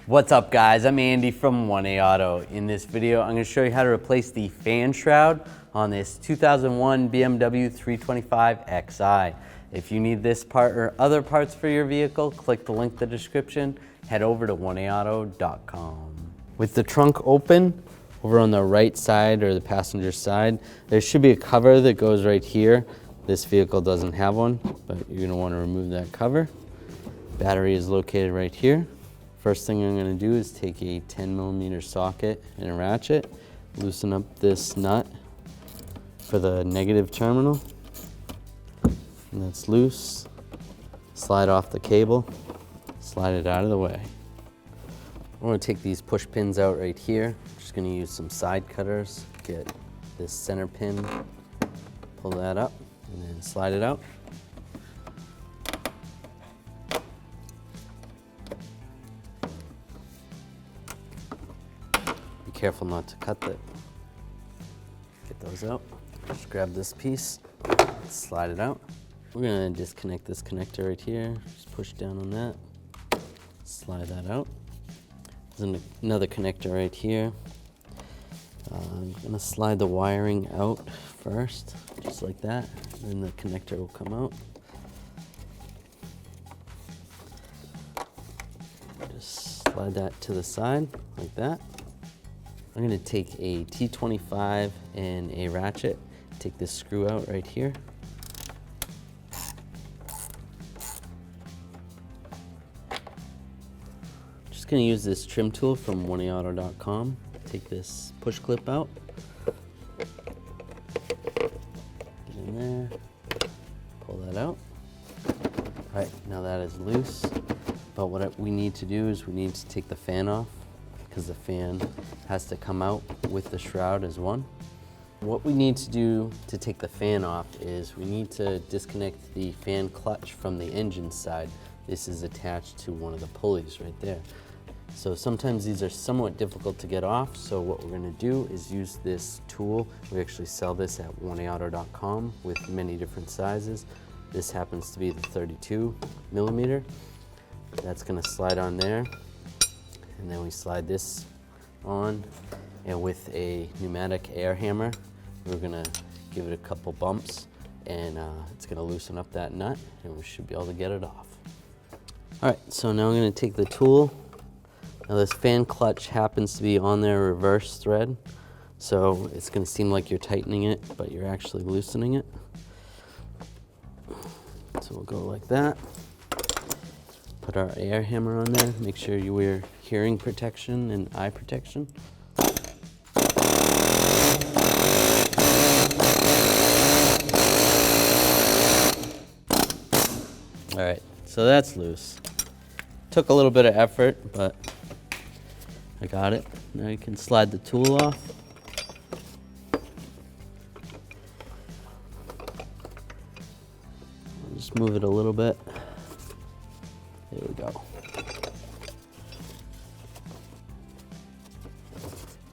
What's up guys, I'm Andy from 1A Auto. In this video, I'm going to show you how to replace the fan shroud on this 2001 BMW 325Xi. If you need this part or other parts for your vehicle, click the link in the description, head over to 1AAuto.com. With the trunk open, over on the right side or the passenger side, there should be a cover that goes right here. This vehicle doesn't have one, but you're going to want to remove that cover. Battery is located right here. First thing I'm going to do is take a 10mm socket and a ratchet, loosen up this nut for the negative terminal, and that's loose. Slide off the cable, slide it out of the way. I'm going to take these push pins out right here. I'm just going to use some side cutters, get this center pin, pull that up, and then slide it out. Be careful not to cut that. Get those out. Just grab this piece, slide it out. We're going to disconnect this connector right here. Just push down on that, slide that out. There's another connector right here. I'm going to slide the wiring out first, just like that, and then the connector will come out. Just slide that to the side, like that. I'm going to take a T25 and a ratchet, take this screw out right here. Just going to use this trim tool from 1AAuto.com. Take this push clip out. Get in there. Pull that out. All right, now that is loose. But what we need to do is we need to take the fan off, because the fan has to come out with the shroud as one. What we need to do to take the fan off is we need to disconnect the fan clutch from the engine side. This is attached to one of the pulleys right there. So sometimes these are somewhat difficult to get off, so what we're going to do is use this tool. We actually sell this at 1AAuto.com with many different sizes. This happens to be the 32mm. That's going to slide on there, and then we slide this on, and with a pneumatic air hammer, we're going to give it a couple bumps, and it's going to loosen up that nut, and we should be able to get it off. All right, so now I'm going to take the tool. Now this fan clutch happens to be on their reverse thread, so it's going to seem like you're tightening it, but you're actually loosening it. So we'll go like that. Put our air hammer on there. Make sure you wear hearing protection and eye protection. All right, so that's loose. Took a little bit of effort, but I got it. Now you can slide the tool off. I'll just move it a little bit. There we go.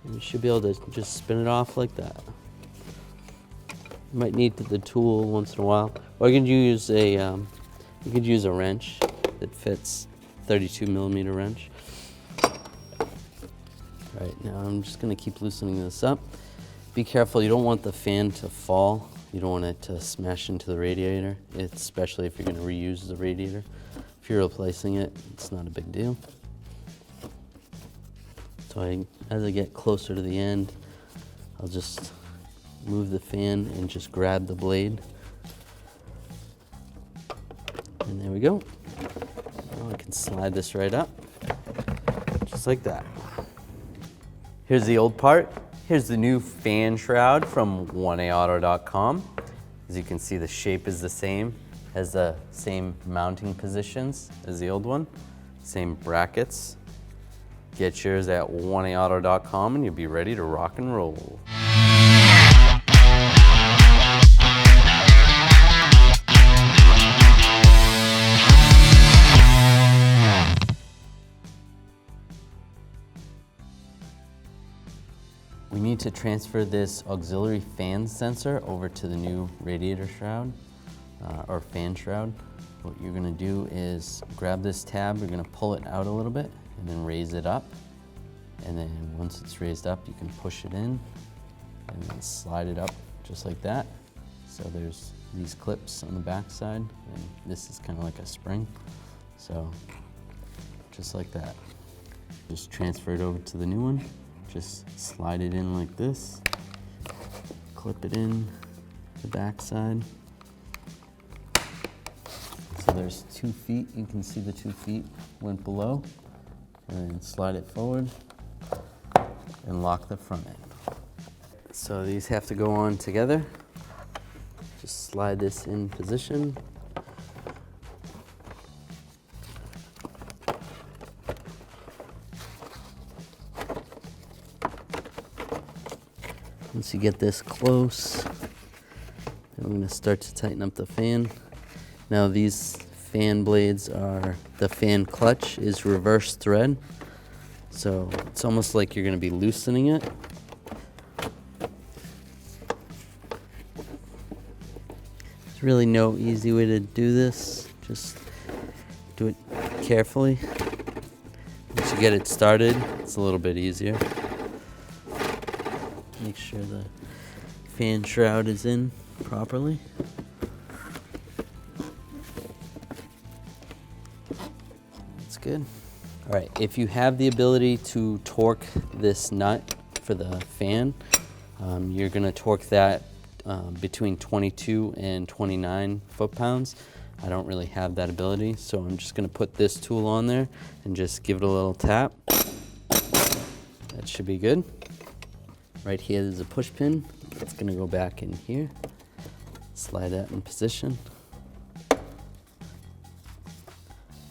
And you should be able to just spin it off like that. You might need the tool once in a while, or you could use a wrench that fits 32mm wrench. All right, now I'm just going to keep loosening this up. Be careful, you don't want the fan to fall. You don't want it to smash into the radiator, especially if you're going to reuse the radiator. If you're replacing it, it's not a big deal. So as I get closer to the end, I'll just move the fan and just grab the blade. And there we go. Now I can slide this right up, just like that. Here's the old part. Here's the new fan shroud from 1AAuto.com. As you can see, the shape is the same, has the same mounting positions as the old one, same brackets. Get yours at 1AAuto.com and you'll be ready to rock and roll. We need to transfer this auxiliary fan sensor over to the new radiator shroud, or fan shroud. What you're gonna do is grab this tab, you're gonna pull it out a little bit, and then raise it up. And then once it's raised up, you can push it in and then slide it up just like that. So there's these clips on the back side, and this is kind of like a spring. So just like that. Just transfer it over to the new one. Just slide it in like this. Clip it in the back side. So there's 2 feet. You can see the 2 feet went below. And then slide it forward and lock the front end. So these have to go on together. Just slide this in position. Once you get this close, then I'm going to start to tighten up the fan. Now these fan blades are, the fan clutch is reverse thread. So it's almost like you're going to be loosening it. There's really no easy way to do this. Just do it carefully. Once you get it started, it's a little bit easier. Make sure the fan shroud is in properly. That's good. All right, if you have the ability to torque this nut for the fan, you're gonna torque that between 22 and 29 foot-pounds. I don't really have that ability, so I'm just gonna put this tool on there and just give it a little tap. That should be good. Right here, there's a push pin. It's gonna go back in here. Slide that in position.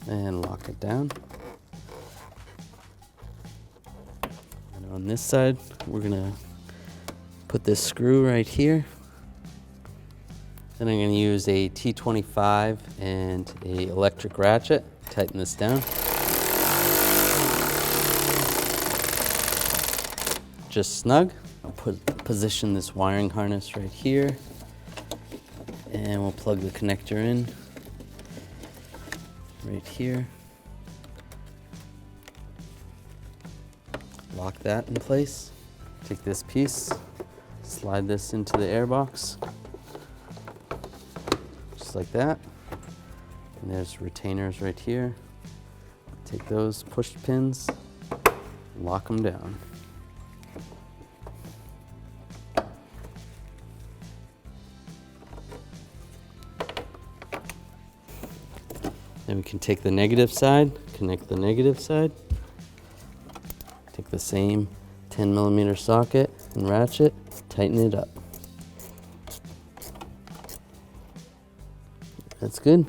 And lock it down. And on this side, we're gonna put this screw right here. Then I'm gonna use a T25 and a electric ratchet. Tighten this down. Just snug. I'll position this wiring harness right here, and we'll plug the connector in right here. Lock that in place. Take this piece, slide this into the air box, just like that. And there's retainers right here. Take those push pins, lock them down. Then we can take the negative side, connect the negative side. Take the same 10mm socket and ratchet, tighten it up. That's good.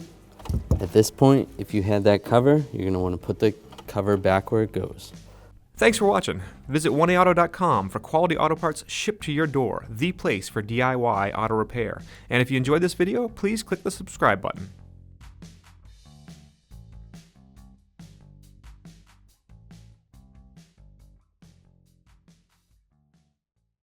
At this point, if you had that cover, you're going to want to put the cover back where it goes. Thanks for watching. Visit 1AAuto.com for quality auto parts shipped to your door, the place for DIY auto repair. And if you enjoyed this video, please click the subscribe button.